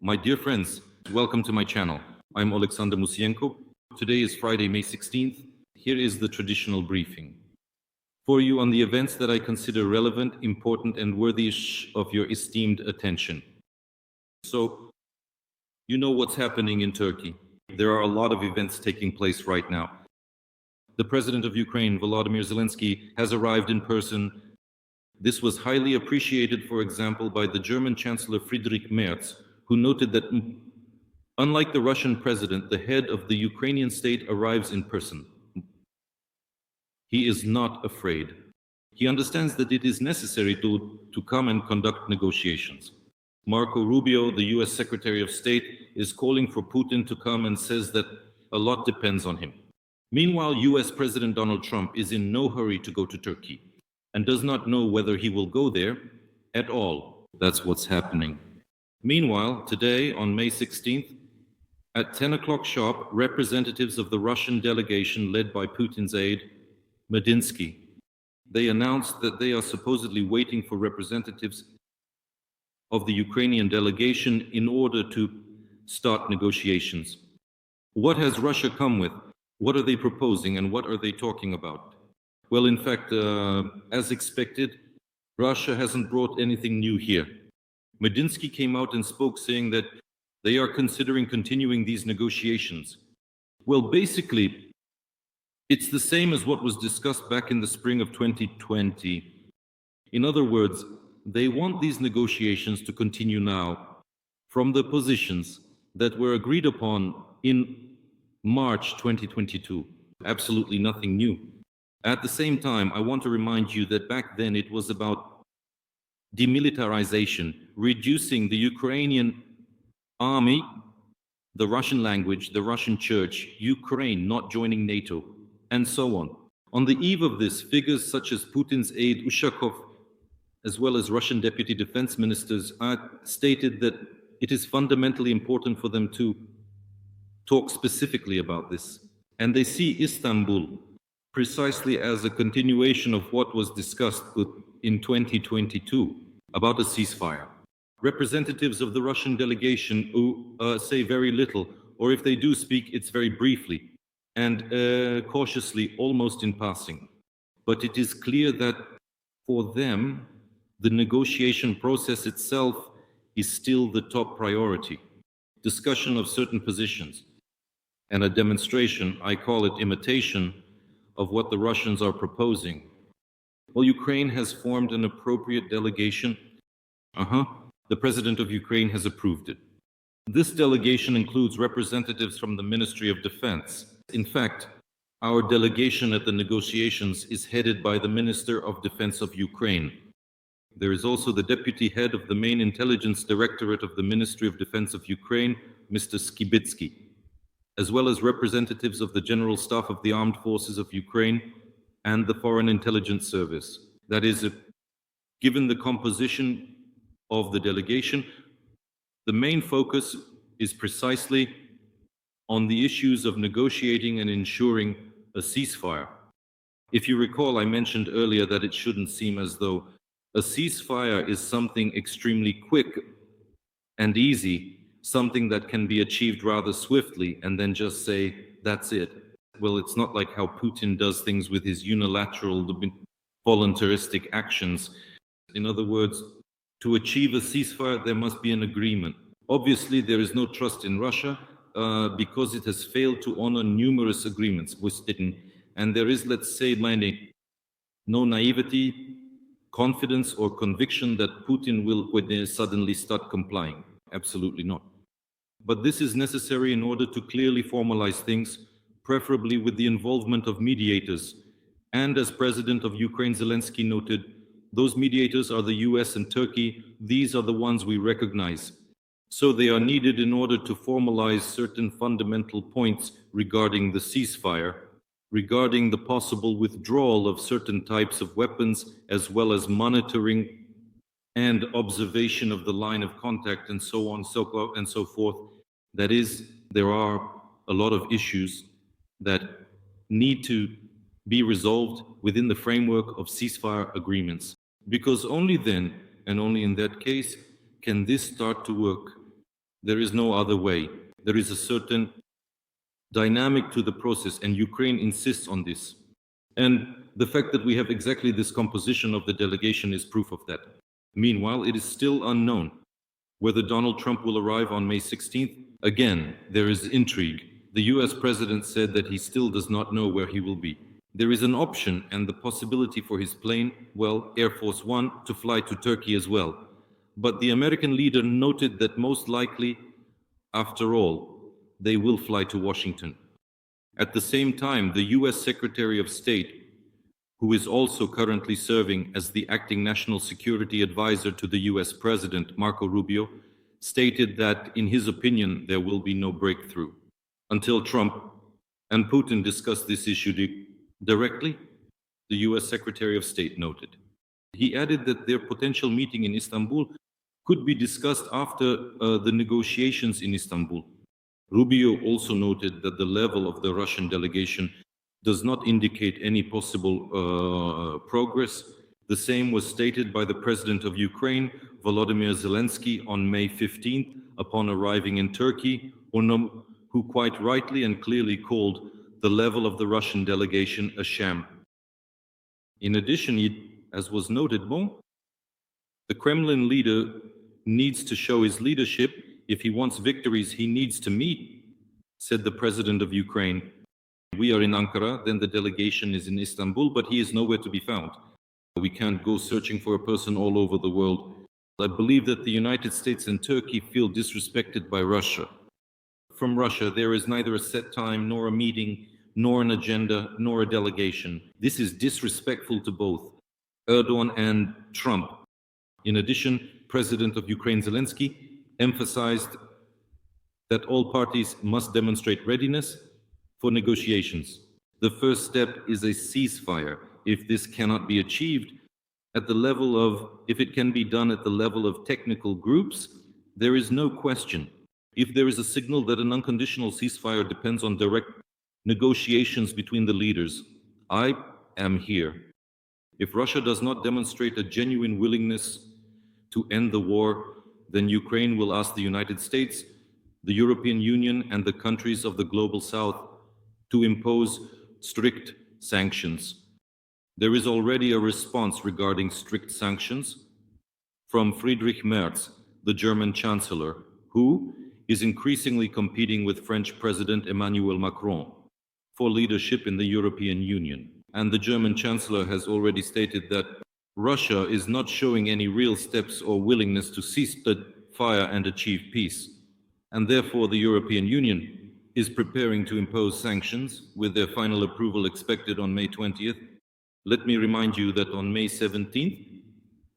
My dear friends, welcome to my channel. I'm Alexander Musienko. Today is Friday, May 16th. Here is the traditional briefing for you on the events that I consider relevant, important, and worthy of your esteemed attention. So, you know what's happening in Turkey. There are a lot of events taking place right now. The President of Ukraine, Volodymyr Zelenskyy, has arrived in person. This was highly appreciated, for example, by the German Chancellor Friedrich Merz, who noted that, unlike the Russian president, the head of the Ukrainian state arrives in person. He is not afraid. He understands that it is necessary to come and conduct negotiations. Marco Rubio, the US Secretary of State, is calling for Putin to come and says that a lot depends on him. Meanwhile, US President Donald Trump is in no hurry to go to Turkey and does not know whether he will go there at all. That's what's happening. Meanwhile, today, on May 16th, at 10 o'clock sharp, representatives of the Russian delegation led by Putin's aide, Medinsky, they announced that they are supposedly waiting for representatives of the Ukrainian delegation in order to start negotiations. What has Russia come with? What are they proposing and what are they talking about? Well, in fact, as expected, Russia hasn't brought anything new here. Medinsky came out and spoke saying that they are considering continuing these negotiations. Well, basically, it's the same as what was discussed back in the spring of 2020. In other words, they want these negotiations to continue now from the positions that were agreed upon in March 2022. Absolutely nothing new. At the same time, I want to remind you that back then it was about demilitarization, reducing the Ukrainian army, the Russian language, the Russian church, Ukraine not joining NATO, and so on. On the eve of this, figures such as Putin's aide Ushakov, as well as Russian deputy defense ministers, stated that it is fundamentally important for them to talk specifically about this. And they see Istanbul precisely as a continuation of what was discussed in 2022 about a ceasefire. Representatives of the Russian delegation who say very little, or if they do speak, it's very briefly and cautiously, almost in passing. But it is clear that for them, the negotiation process itself is still the top priority. Discussion of certain positions and a demonstration, I call it imitation, of what the Russians are proposing. Well, Ukraine has formed an appropriate delegation. The President of Ukraine has approved it. This delegation includes representatives from the Ministry of Defense. In fact, our delegation at the negotiations is headed by the Minister of Defense of Ukraine. There is also the Deputy Head of the Main Intelligence Directorate of the Ministry of Defense of Ukraine, Mr. Skibitsky, as well as representatives of the General Staff of the Armed Forces of Ukraine and the Foreign Intelligence Service. That is, given the composition of the delegation, the main focus is precisely on the issues of negotiating and ensuring a ceasefire. If you recall, I mentioned earlier that it shouldn't seem as though a ceasefire is something extremely quick and easy, something that can be achieved rather swiftly and then just say, that's it. Well, it's not like how Putin does things with his unilateral, voluntaristic actions. In other words, to achieve a ceasefire, there must be an agreement. Obviously, there is no trust in Russia because it has failed to honor numerous agreements with Putin. And there is, let's say, no naivety, confidence, or conviction that Putin will suddenly start complying. Absolutely not. But this is necessary in order to clearly formalize things, preferably with the involvement of mediators. And as President of Ukraine, Zelensky noted, those mediators are the US and Turkey. These are the ones we recognize. So they are needed in order to formalize certain fundamental points regarding the ceasefire, regarding the possible withdrawal of certain types of weapons, as well as monitoring and observation of the line of contact, and so on and so forth. That is, there are a lot of issues that need to be resolved within the framework of ceasefire agreements. Because only then, and only in that case, can this start to work. There is no other way. There is a certain dynamic to the process, and Ukraine insists on this. And the fact that we have exactly this composition of the delegation is proof of that. Meanwhile, it is still unknown whether Donald Trump will arrive on May 16th. Again, there is intrigue. The US president said that he still does not know where he will be. There is an option and the possibility for his plane, well, Air Force One, to fly to Turkey as well. But the American leader noted that most likely, after all, they will fly to Washington. At the same time, the US Secretary of State, who is also currently serving as the acting national security advisor to the US President, Marco Rubio, stated that, in his opinion, there will be no breakthrough until Trump and Putin discuss this issue directly, the US Secretary of State noted. He added that their potential meeting in Istanbul could be discussed after the negotiations in Istanbul. Rubio also noted that the level of the Russian delegation does not indicate any possible progress. The same was stated by the President of Ukraine, Volodymyr Zelenskyy, on May 15th, upon arriving in Turkey, who quite rightly and clearly called the level of the Russian delegation a sham. In addition, as was noted, the Kremlin leader needs to show his leadership. If he wants victories, he needs to meet, said the President of Ukraine. We are in Ankara, then the delegation is in Istanbul, but he is nowhere to be found. We can't go searching for a person all over the world. I believe that the United States and Turkey feel disrespected by Russia. From Russia, there is neither a set time, nor a meeting, nor an agenda, nor a delegation. This is disrespectful to both Erdogan and Trump. In addition, President of Ukraine Zelensky emphasized that all parties must demonstrate readiness for negotiations. The first step is a ceasefire. If this cannot be achieved at the level of, if it can be done at the level of technical groups, there is no question. If there is a signal that an unconditional ceasefire depends on direct negotiations between the leaders, I am here. If Russia does not demonstrate a genuine willingness to end the war, then Ukraine will ask the United States, the European Union, and the countries of the Global South to impose strict sanctions. There is already a response regarding strict sanctions from Friedrich Merz, the German Chancellor, who is increasingly competing with French President Emmanuel Macron for leadership in the European Union. And the German Chancellor has already stated that Russia is not showing any real steps or willingness to cease the fire and achieve peace. And therefore, the European Union is preparing to impose sanctions, with their final approval expected on May 20th. Let me remind you that on May 17th,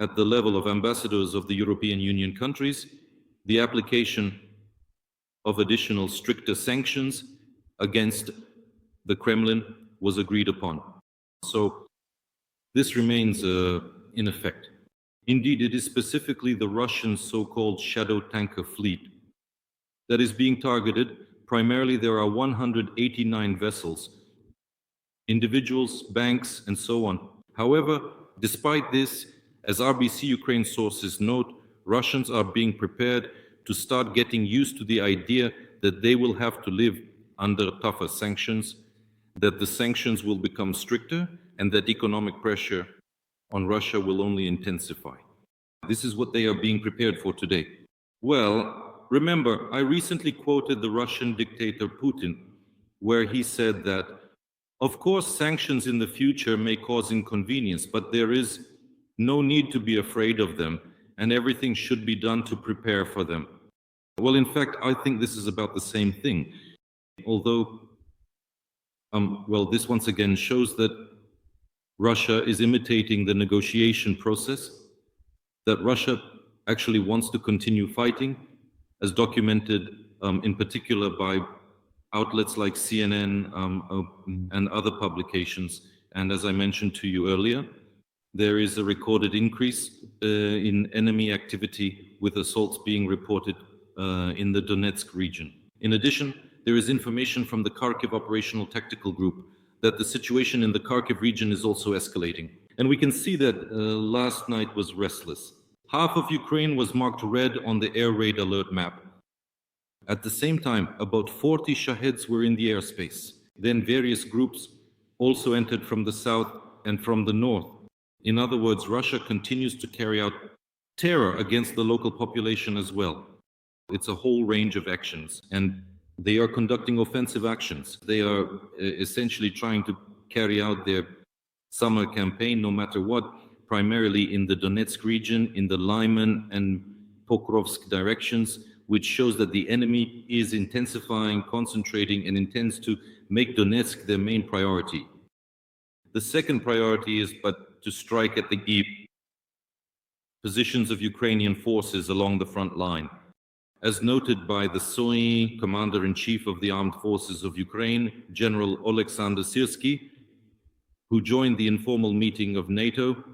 at the level of ambassadors of the European Union countries, the application of additional stricter sanctions against the Kremlin was agreed upon. So this remains in effect. Indeed, it is specifically the Russian so-called shadow tanker fleet that is being targeted. Primarily, there are 189 vessels, individuals, banks, and so on. However, despite this, as RBC Ukraine sources note, Russians are being prepared to start getting used to the idea that they will have to live under tougher sanctions, that the sanctions will become stricter, and that economic pressure on Russia will only intensify. This is what they are being prepared for today. Well, remember, I recently quoted the Russian dictator Putin, where he said that, of course, sanctions in the future may cause inconvenience, but there is no need to be afraid of them, and everything should be done to prepare for them. Well, in fact, I think this is about the same thing. Although, this once again shows that Russia is imitating the negotiation process, that Russia actually wants to continue fighting, as documented in particular by outlets like CNN and other publications. And as I mentioned to you earlier, there is a recorded increase in enemy activity, with assaults being reported in the Donetsk region. In addition, there is information from the Kharkiv Operational Tactical Group that the situation in the Kharkiv region is also escalating. And we can see that last night was restless. Half of Ukraine was marked red on the air raid alert map. At the same time, about 40 Shaheds were in the airspace. Then various groups also entered from the south and from the north. In other words, Russia continues to carry out terror against the local population as well. It's a whole range of actions, and they are conducting offensive actions. They are essentially trying to carry out their summer campaign, no matter what, primarily in the Donetsk region, in the Lyman and Pokrovsk directions, which shows that the enemy is intensifying, concentrating, and intends to make Donetsk their main priority. The second priority is but to strike at the positions of Ukrainian forces along the front line. As noted by the SOE, Commander-in-Chief of the Armed Forces of Ukraine, General Oleksandr Syrsky, who joined the informal meeting of NATO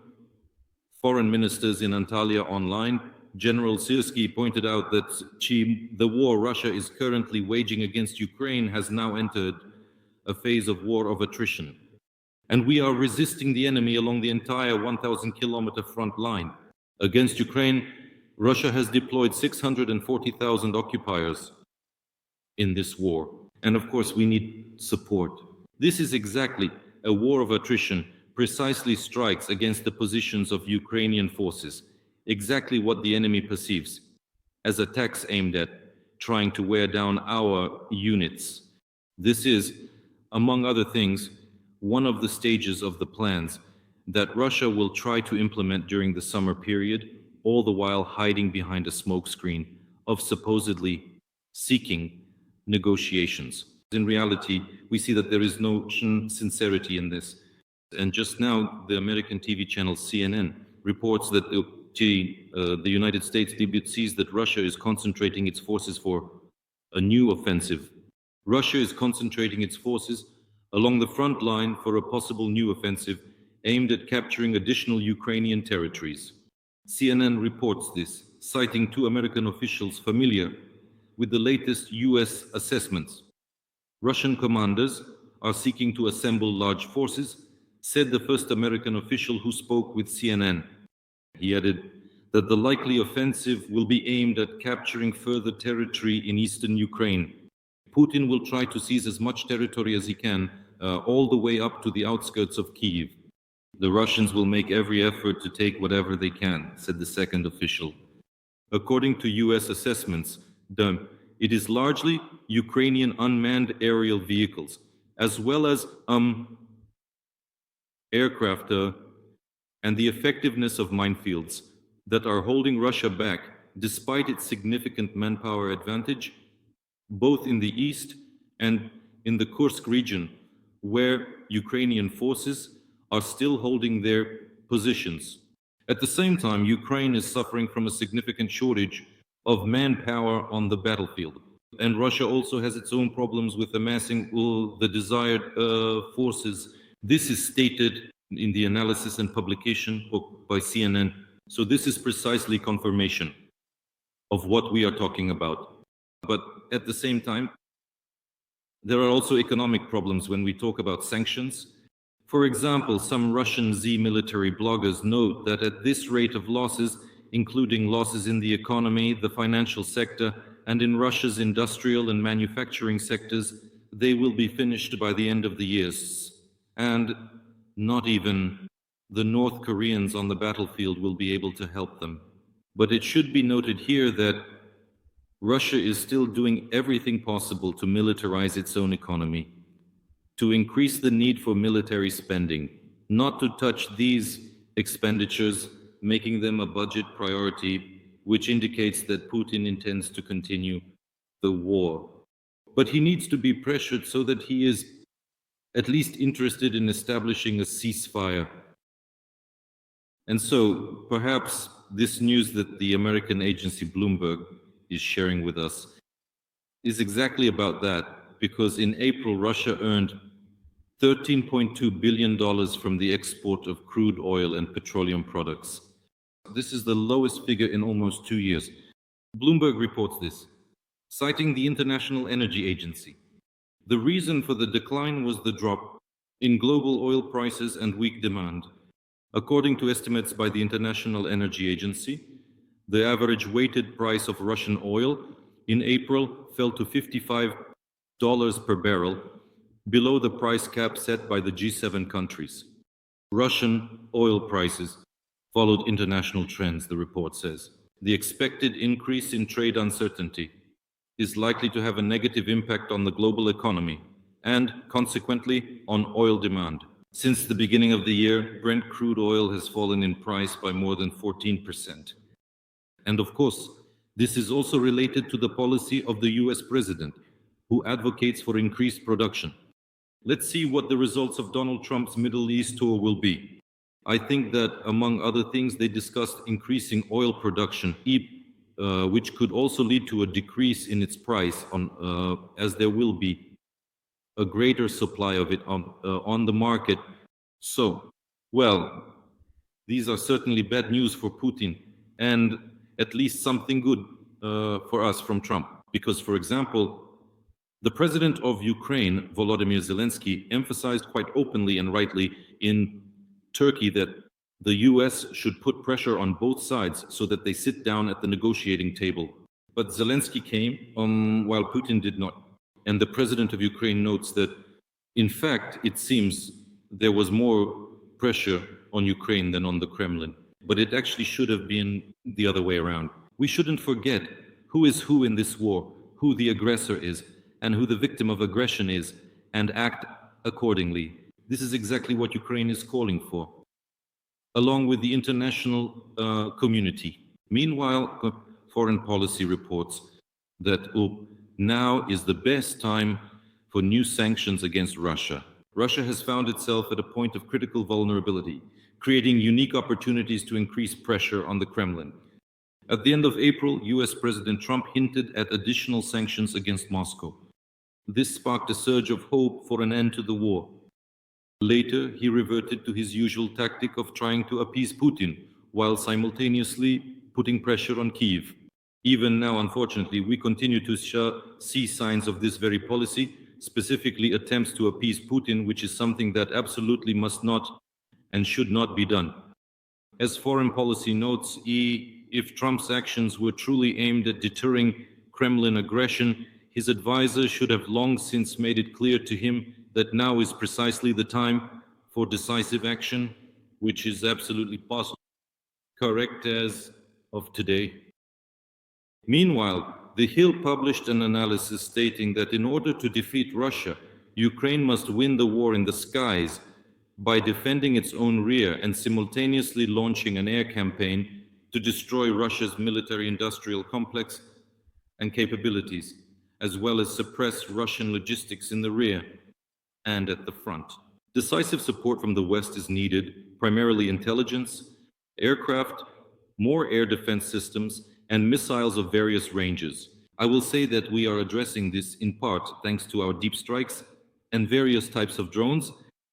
foreign ministers in Antalya online, General Syrsky pointed out that the war Russia is currently waging against Ukraine has now entered a phase of war of attrition. And we are resisting the enemy along the entire 1,000-kilometer front line. Against Ukraine, Russia has deployed 640,000 occupiers in this war. And of course, we need support. This is exactly a war of attrition, precisely strikes against the positions of Ukrainian forces, exactly what the enemy perceives as attacks aimed at trying to wear down our units. This is, among other things, one of the stages of the plans that Russia will try to implement during the summer period, all the while hiding behind a smokescreen of supposedly seeking negotiations. In reality, we see that there is no sincerity in this. And just now, the American TV channel CNN reports that the United States debut sees that Russia is concentrating its forces for a new offensive. Russia is concentrating its forces along the front line for a possible new offensive aimed at capturing additional Ukrainian territories. CNN reports this, citing two American officials familiar with the latest US assessments. Russian commanders are seeking to assemble large forces, said the first American official who spoke with CNN. He added that the likely offensive will be aimed at capturing further territory in eastern Ukraine. Putin will try to seize as much territory as he can, all the way up to the outskirts of Kyiv. The Russians will make every effort to take whatever they can, said the second official. According to US assessments, it is largely Ukrainian unmanned aerial vehicles, as well as aircraft and the effectiveness of minefields that are holding Russia back despite its significant manpower advantage, both in the east and in the Kursk region, where Ukrainian forces are still holding their positions. At the same time, Ukraine is suffering from a significant shortage of manpower on the battlefield. And Russia also has its own problems with amassing the desired forces. This is stated in the analysis and publication by CNN. So this is precisely confirmation of what we are talking about. But at the same time, there are also economic problems when we talk about sanctions. For example, some Russian Z military bloggers note that at this rate of losses, including losses in the economy, the financial sector, and in Russia's industrial and manufacturing sectors, they will be finished by the end of the year. And not even the North Koreans on the battlefield will be able to help them. But it should be noted here that Russia is still doing everything possible to militarize its own economy, to increase the need for military spending, not to touch these expenditures, making them a budget priority, which indicates that Putin intends to continue the war. But he needs to be pressured so that he is at least interested in establishing a ceasefire. And so perhaps this news that the American agency Bloomberg is sharing with us is exactly about that, because in April, Russia earned $13.2 billion from the export of crude oil and petroleum products. This is the lowest figure in almost 2 years. Bloomberg reports this, citing the International Energy Agency. The reason for the decline was the drop in global oil prices and weak demand. According to estimates by the International Energy Agency, the average weighted price of Russian oil in April fell to $55 per barrel, below the price cap set by the G7 countries. Russian oil prices followed international trends, the report says. The expected increase in trade uncertainty is likely to have a negative impact on the global economy and, consequently, on oil demand. Since the beginning of the year, Brent crude oil has fallen in price by more than 14%. And of course, this is also related to the policy of the US president, who advocates for increased production. Let's see what the results of Donald Trump's Middle East tour will be. I think that, among other things, they discussed increasing oil production, which could also lead to a decrease in its price, as there will be a greater supply of it on the market. So, well, these are certainly bad news for Putin, and at least something good for us from Trump. Because, for example, the president of Ukraine, Volodymyr Zelenskyy, emphasized quite openly and rightly in Turkey that the US should put pressure on both sides so that they sit down at the negotiating table. But Zelenskyy came while Putin did not. And the president of Ukraine notes that, in fact, it seems there was more pressure on Ukraine than on the Kremlin. But it actually should have been the other way around. We shouldn't forget who is who in this war, who the aggressor is, and who the victim of aggression is, and act accordingly. This is exactly what Ukraine is calling for, along with the international community. Meanwhile, foreign policy reports that now is the best time for new sanctions against Russia. Russia has found itself at a point of critical vulnerability, creating unique opportunities to increase pressure on the Kremlin. At the end of April, US President Trump hinted at additional sanctions against Moscow. This sparked a surge of hope for an end to the war. Later, he reverted to his usual tactic of trying to appease Putin, while simultaneously putting pressure on Kyiv. Even now, unfortunately, we continue to see signs of this very policy, specifically attempts to appease Putin, which is something that absolutely must not and should not be done. As foreign policy notes, if Trump's actions were truly aimed at deterring Kremlin aggression, his advisors should have long since made it clear to him that now is precisely the time for decisive action, which is absolutely possible, correct as of today. Meanwhile, The Hill published an analysis stating that in order to defeat Russia, Ukraine must win the war in the skies by defending its own rear and simultaneously launching an air campaign to destroy Russia's military-industrial complex and capabilities, as well as suppress Russian logistics in the rear and at the front. Decisive support from the West is needed, primarily intelligence, aircraft, more air defense systems, and missiles of various ranges. I will say that we are addressing this in part thanks to our deep strikes and various types of drones,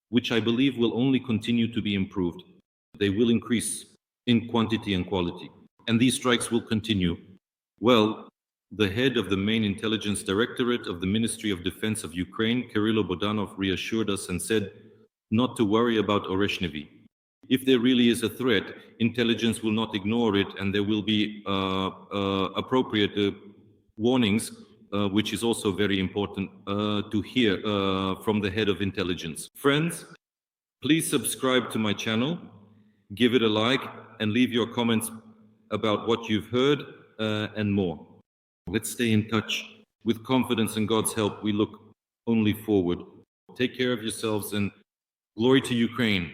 which I believe will only continue to be improved. They will increase in quantity and quality, and these strikes will continue. Well, the head of the main intelligence directorate of the Ministry of Defense of Ukraine, Kyrylo Budanov, reassured us and said not to worry about Oreshnivi. If there really is a threat, intelligence will not ignore it, and there will be appropriate warnings, which is also very important to hear from the head of intelligence. Friends, please subscribe to my channel, give it a like, and leave your comments about what you've heard and more. Let's stay in touch. With confidence and God's help, we look only forward. Take care of yourselves, and glory to Ukraine.